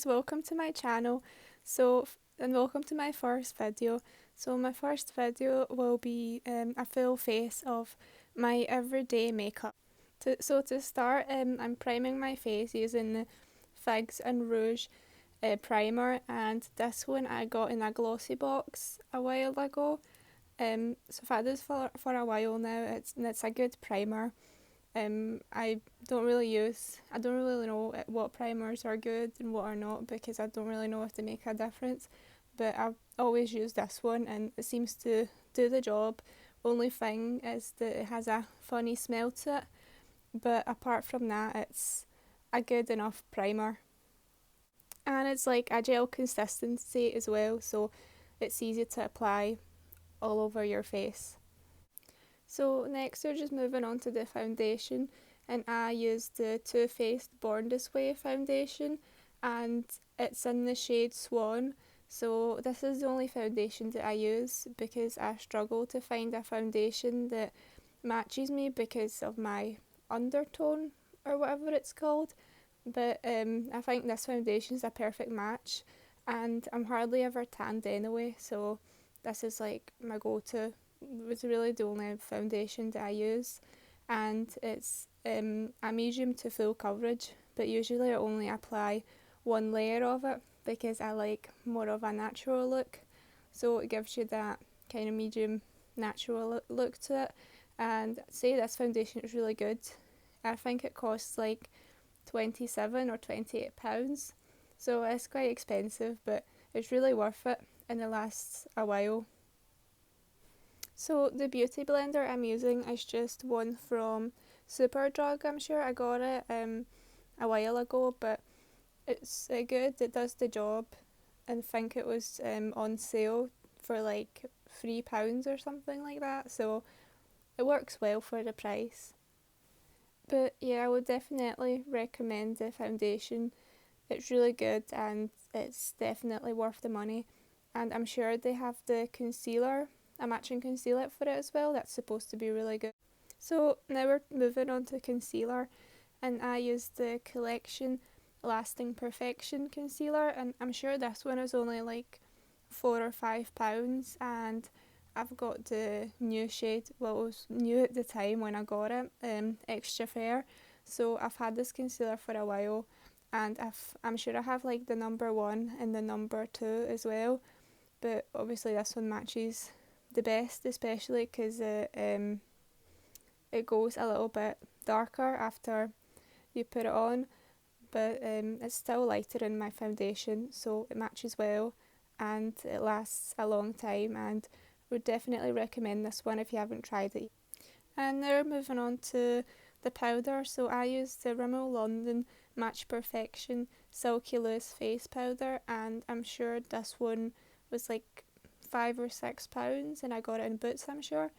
welcome to my channel. And welcome to my first video. So my first video will be a full face of my everyday makeup. To start, I'm priming my face using the Figs and Rouge primer, and this one I got in a glossy box a while ago. So I've had this for a while now. It's a good primer. I don't really know what primers are good and what are not, because I don't really know if they make a difference, but I've always used this one and it seems to do the job. Only thing is that it has a funny smell to it, but apart from that it's a good enough primer, and it's like a gel consistency as well, so it's easy to apply all over your face. So next we're just moving on to the foundation, and I use the Too Faced Born This Way foundation, and it's in the shade Swan. So this is the only foundation that I use because I struggle to find a foundation that matches me because of my undertone or whatever it's called. But I think this foundation is a perfect match, and I'm hardly ever tanned anyway, so this is like my go-to. It's really the only foundation that I use, and it's a medium to full coverage, but usually I only apply one layer of it because I like more of a natural look, so it gives you that kind of medium natural look to it. And I'd say this foundation is really good. I think it costs like £27 or £28, so it's quite expensive, but it's really worth it and it lasts a while. So the beauty blender I'm using is just one from Superdrug. I'm sure I got it a while ago, but it's good, it does the job, and I think it was on sale for like £3 or something like that, so it works well for the price. But yeah, I would definitely recommend the foundation. It's really good and it's definitely worth the money, and I'm sure they have the concealer, a matching concealer for it as well, that's supposed to be really good. So now we're moving on to concealer, and I use the Collection Lasting Perfection concealer, and I'm sure this one is only like £4 or £5, and I've got the new shade, well, it was new at the time when I got it, Extra Fair. So I've had this concealer for a while, and I'm sure I have like the number 1 and the number 2 as well, but obviously this one matches the best, especially because it goes a little bit darker after you put it on, but it's still lighter in my foundation, so it matches well and it lasts a long time, and would definitely recommend this one if you haven't tried it. And now we're moving on to the powder. So I use the Rimmel London Match Perfection Silky Loose Face Powder, and I'm sure this one was like £5 or £6, and I got it in Boots, I'm sure.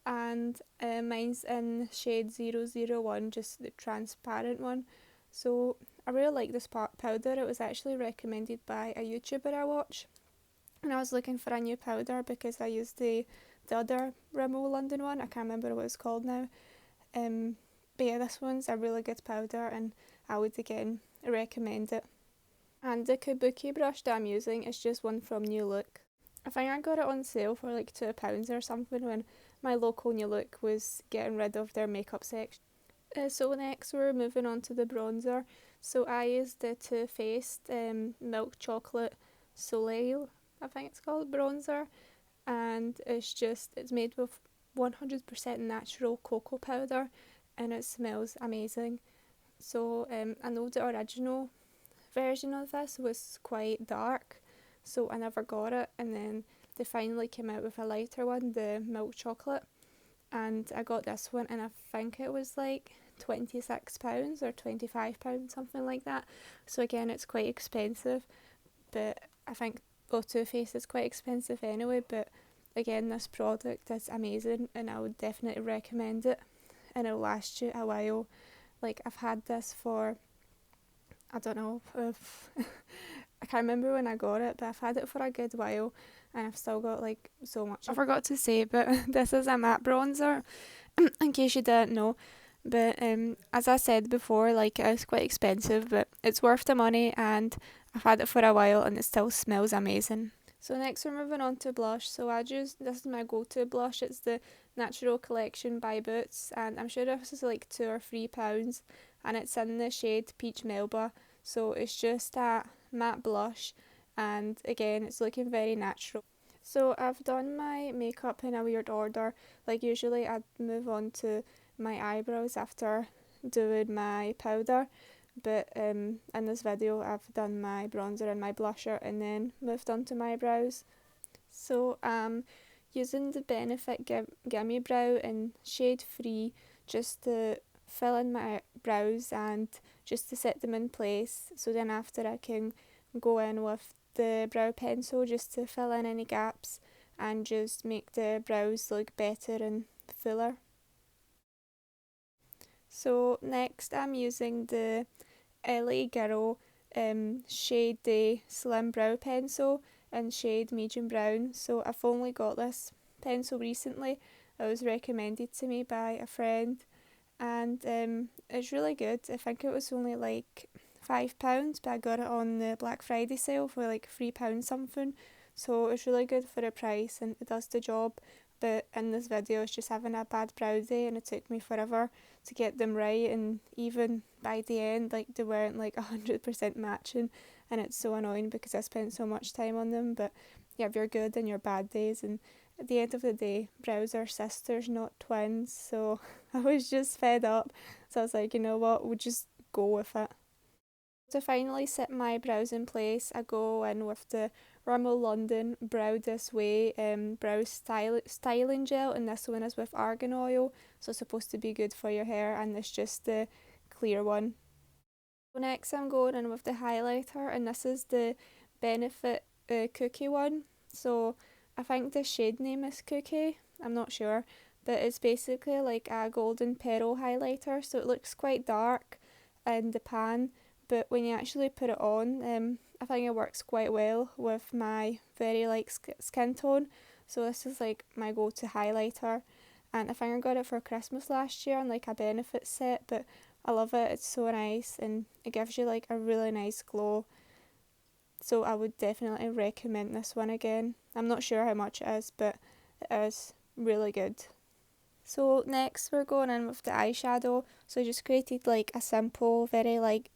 And mine's in shade 001, just the transparent one. So I really like this powder. It was actually recommended by a YouTuber I watch, and I was looking for a new powder because I used the other Rimmel London one. I can't remember what it's called now. But yeah, this one's a really good powder, and I would again recommend it. And the kabuki brush that I'm using is just one from New Look. I think I got it on sale for like £2 or something when my local New Look was getting rid of their makeup section. So next we're moving on to the bronzer. So I used the Too Faced Milk Chocolate Soleil, I think it's called, bronzer, and it's made with 100% natural cocoa powder, and it smells amazing. So I know the original version of this was quite dark, so I never got it, and then they finally came out with a lighter one, the milk chocolate, and I got this one, and I think it was like £26 or £25, something like that. So again, it's quite expensive, but I think Too Faced is quite expensive anyway, but again, this product is amazing and I would definitely recommend it, and it'll last you a while. Like, I've had this for, I don't know if I can't remember when I got it, but I've had it for a good while and I've still got like so much. I forgot to say, but this is a matte bronzer in case you didn't know. But as I said before, like, it's quite expensive, but it's worth the money, and I've had it for a while and it still smells amazing. So next we're moving on to blush. So this is my go-to blush. It's the Natural Collection by Boots, and I'm sure this is like £2 or £3, and it's in the shade Peach Melba. So it's just a matte blush, and again it's looking very natural. So I've done my makeup in a weird order. Like usually I'd move on to my eyebrows after doing my powder, but in this video I've done my bronzer and my blusher and then moved on to my brows. So using the Benefit Gimme Brow in shade Free just to fill in my brows and just to set them in place, so then after I can go in with the brow pencil just to fill in any gaps and just make the brows look better and fuller. So next I'm using the LA Girl Shady Slim Brow Pencil in shade Medium Brown. So I've only got this pencil recently. It was recommended to me by a friend, and it's really good. I think it was only like £5, but I got it on the Black Friday sale for like £3 something. So it's really good for a price and it does the job. But in this video, I was just having a bad brow day and it took me forever to get them right. And even by the end, like they weren't like 100% matching, and it's so annoying because I spent so much time on them. But you have your good and your bad days, and at the end of the day, brows are sisters, not twins. So I was just fed up. So I was like, you know what, we'll just go with it. To finally set my brows in place, I go in with the Rimmel London Brow This Way brow styling gel, and this one is with argan oil, so it's supposed to be good for your hair, and it's just the clear one. So next I'm going in with the highlighter, and this is the Benefit Cookie one. So I think the shade name is Cookie, I'm not sure, but it's basically like a golden pearl highlighter, so it looks quite dark in the pan, but when you actually put it on, I think it works quite well with my very light skin tone. So this is like my go-to highlighter, and I think I got it for Christmas last year on like a Benefit set, but I love it. It's so nice and it gives you like a really nice glow. So I would definitely recommend this one again. I'm not sure how much it is, but it is really good. So next we're going in with the eyeshadow. So I just created like a simple, very like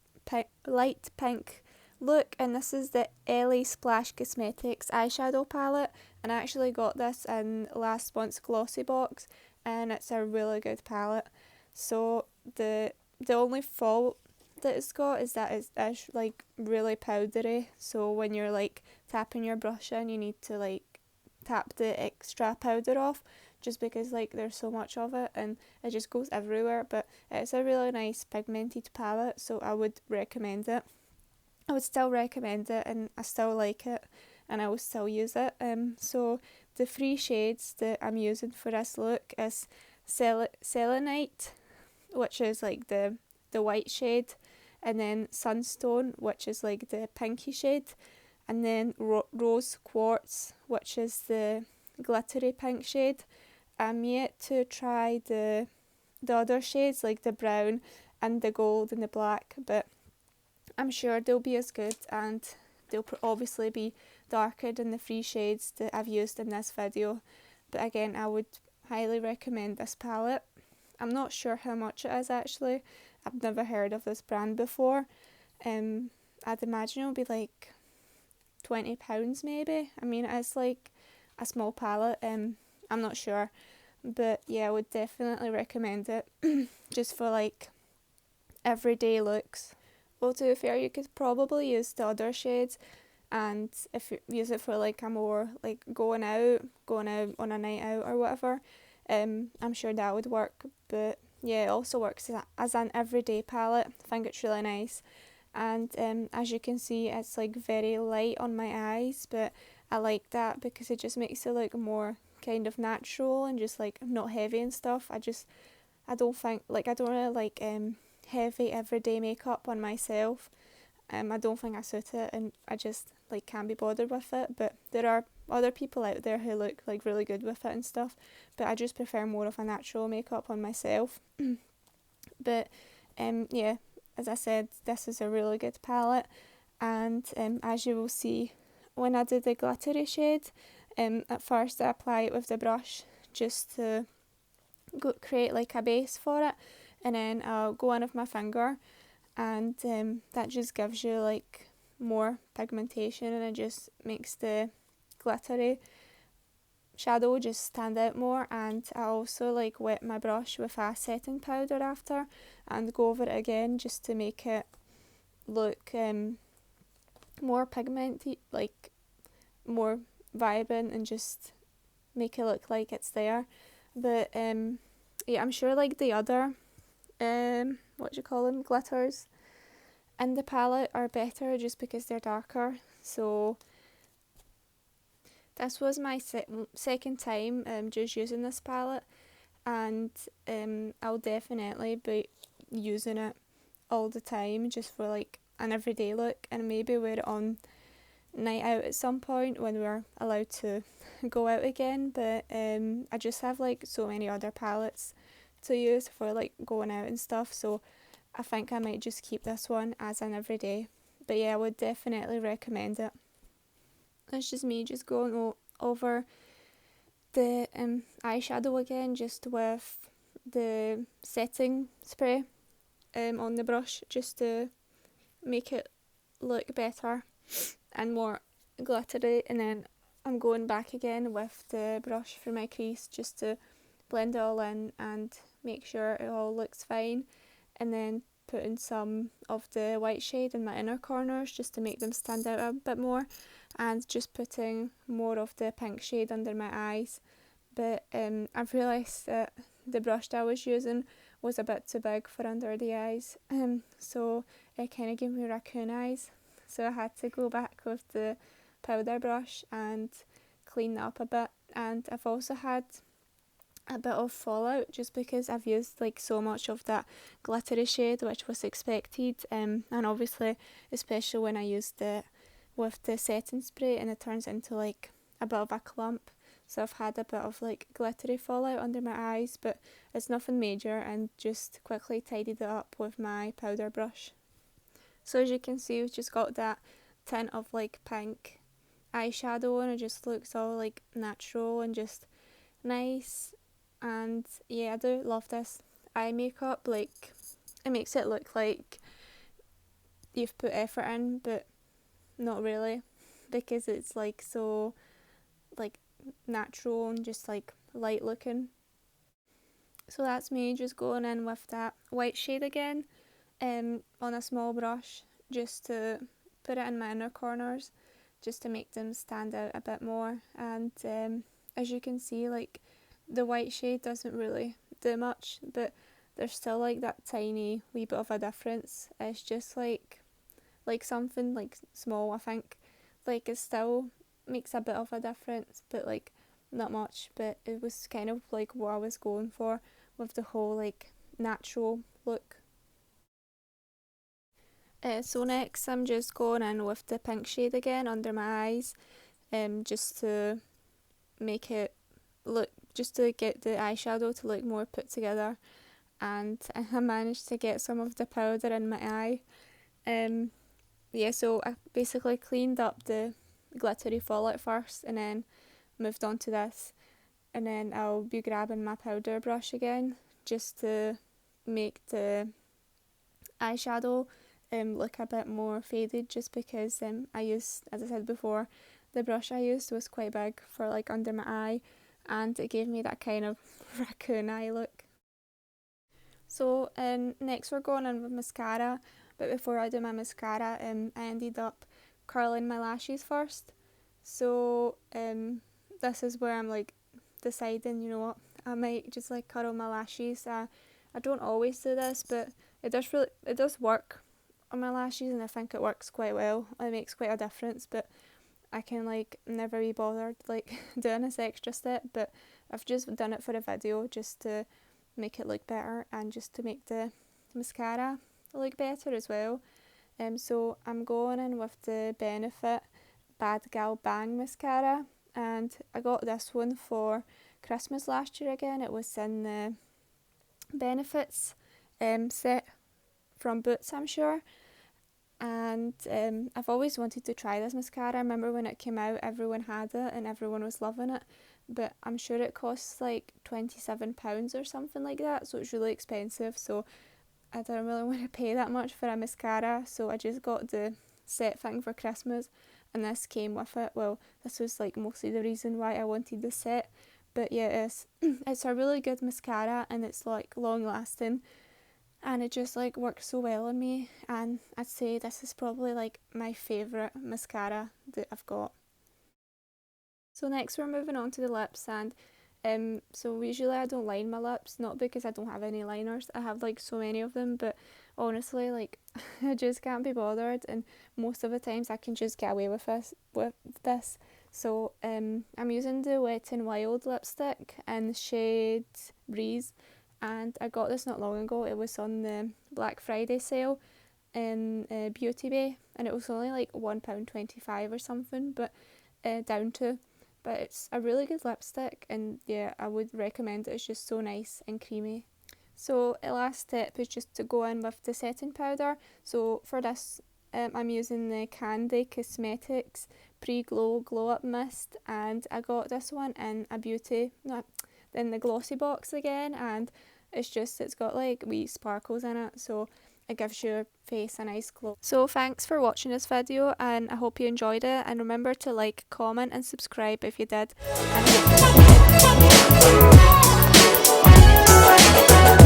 light pink look, and this is the LA Splash Cosmetics eyeshadow palette, and I actually got this in last month's glossy box, and it's a really good palette. So the only fault that it's got is that it's like really powdery, so when you're like tapping your brush in, you need to like tap the extra powder off, just because like there's so much of it and it just goes everywhere. But it's a really nice pigmented palette, so I would recommend it. I would still recommend it, and I still like it, and I will still use it. So the three shades that I'm using for this look is Selenite, which is like the white shade, and then Sunstone, which is like the pinky shade, and then Rose Quartz, which is the glittery pink shade. I'm yet to try the other shades, like the brown and the gold and the black, but I'm sure they'll be as good, and they'll obviously be darker than the three shades that I've used in this video. But again, I would highly recommend this palette. I'm not sure how much it is actually. I've never heard of this brand before. I'd imagine it'll be like £20 maybe. I mean, it's like a small palette. I'm not sure, but yeah, I would definitely recommend it just for like everyday looks. Well, to be fair, you could probably use the other shades, and if you use it for like a more like going out on a night out or whatever, I'm sure that would work. But yeah, it also works as an everyday palette. I think it's really nice, and as you can see, it's like very light on my eyes, but I like that because it just makes it look more kind of natural and just like not heavy and stuff. I don't really like heavy everyday makeup on myself. I don't think I suit it, and I just like can't be bothered with it. But there are other people out there who look like really good with it and stuff, but I just prefer more of a natural makeup on myself. But yeah, as I said, this is a really good palette, And as you will see, when I do the glittery shade, at first I apply it with the brush just to create like a base for it, and then I'll go in with my finger, and that just gives you like more pigmentation, and it just makes the glittery shadow just stand out more. And I also like wet my brush with a setting powder after and go over it again just to make it look more pigmented, like more vibrant, and just make it look like it's there. But yeah, I'm sure like the other what do you call them, glitters in the palette are better just because they're darker. So this was my second time just using this palette, and I'll definitely be using it all the time just for like an everyday look, and maybe wear it on night out at some point when we're allowed to go out again. But I just have like so many other palettes to use for like going out and stuff, so I think I might just keep this one as an everyday. But yeah, I would definitely recommend it. It's just me just going over the eyeshadow again, just with the setting spray on the brush, just to make it look better and more glittery. And then I'm going back again with the brush for my crease just to blend it all in and make sure it all looks fine, and then putting some of the white shade in my inner corners just to make them stand out a bit more, and just putting more of the pink shade under my eyes. But I've realised that the brush that I was using was a bit too big for under the eyes, so it kind of gave me raccoon eyes, so I had to go back with the powder brush and clean that up a bit. And I've also had a bit of fallout just because I've used like so much of that glittery shade, which was expected, and obviously especially when I used it with the setting spray and it turns into like a bit of a clump. So I've had a bit of like glittery fallout under my eyes, but it's nothing major, and just quickly tidied it up with my powder brush. So as you can see, we've just got that tint of like pink eyeshadow, and it just looks all like natural and just nice. And yeah, I do love this eye makeup. Like, it makes it look like you've put effort in, but not really, because it's like so like natural and just like light looking. So that's me just going in with that white shade again, on a small brush, just to put it in my inner corners, just to make them stand out a bit more. And as you can see, like the white shade doesn't really do much, but there's still like that tiny wee bit of a difference. It's just like something like small, I think. Like it still makes a bit of a difference, but like not much. But it was kind of like what I was going for with the whole like natural look. So next I'm just going in with the pink shade again under my eyes, just to make it look, just to get the eyeshadow to look more put together. And I managed to get some of the powder in my eye. Yeah, so I basically cleaned up the glittery fallout first, and then moved on to this, and then I'll be grabbing my powder brush again just to make the eyeshadow look a bit more faded, just because I used, as I said before, the brush I used was quite big for like under my eye, and it gave me that kind of raccoon eye look. So next we're going in with mascara, but before I do my mascara, I ended up curling my lashes first. So this is where I'm like deciding, you know what, I might just like curl my lashes. I don't always do this, but it does work on my lashes, and I think it works quite well. It makes quite a difference, but I can like never be bothered like doing this extra step. But I've just done it for a video just to make it look better, and just to make the mascara look better as well. So I'm going in with the Benefit Bad Gal Bang mascara, and I got this one for Christmas last year again. It was in the Benefits set from Boots, I'm sure. and I've always wanted to try this mascara. I remember when it came out, everyone had it and everyone was loving it, but I'm sure it costs like £27 or something like that, so it's really expensive. So I don't really want to pay that much for a mascara, so I just got the set thing for Christmas, and this came with it. Well, this was like mostly the reason why I wanted the set, but yeah, it's a really good mascara, and it's like long lasting, and it just like works so well on me, and I'd say this is probably like my favourite mascara that I've got. So next we're moving on to the lips, and so usually I don't line my lips, not because I don't have any liners, I have like so many of them, but honestly like I just can't be bothered, and most of the times I can just get away with this. So I'm using the Wet n Wild lipstick in the shade Breeze, and I got this not long ago. It was on the Black Friday sale in Beauty Bay, and it was only like £1.25 or something, but down to. But it's a really good lipstick, and yeah, I would recommend it. It's just so nice and creamy. So the last step is just to go in with the setting powder. So for this, I'm using the Kandi Cosmetics Pre-Glow Glow Up Mist, and I got this one in a beauty, no, in the glossy box again, and it's got like wee sparkles in it, so it gives your face a nice glow. So thanks for watching this video, and I hope you enjoyed it, and remember to like, comment and subscribe if you did. And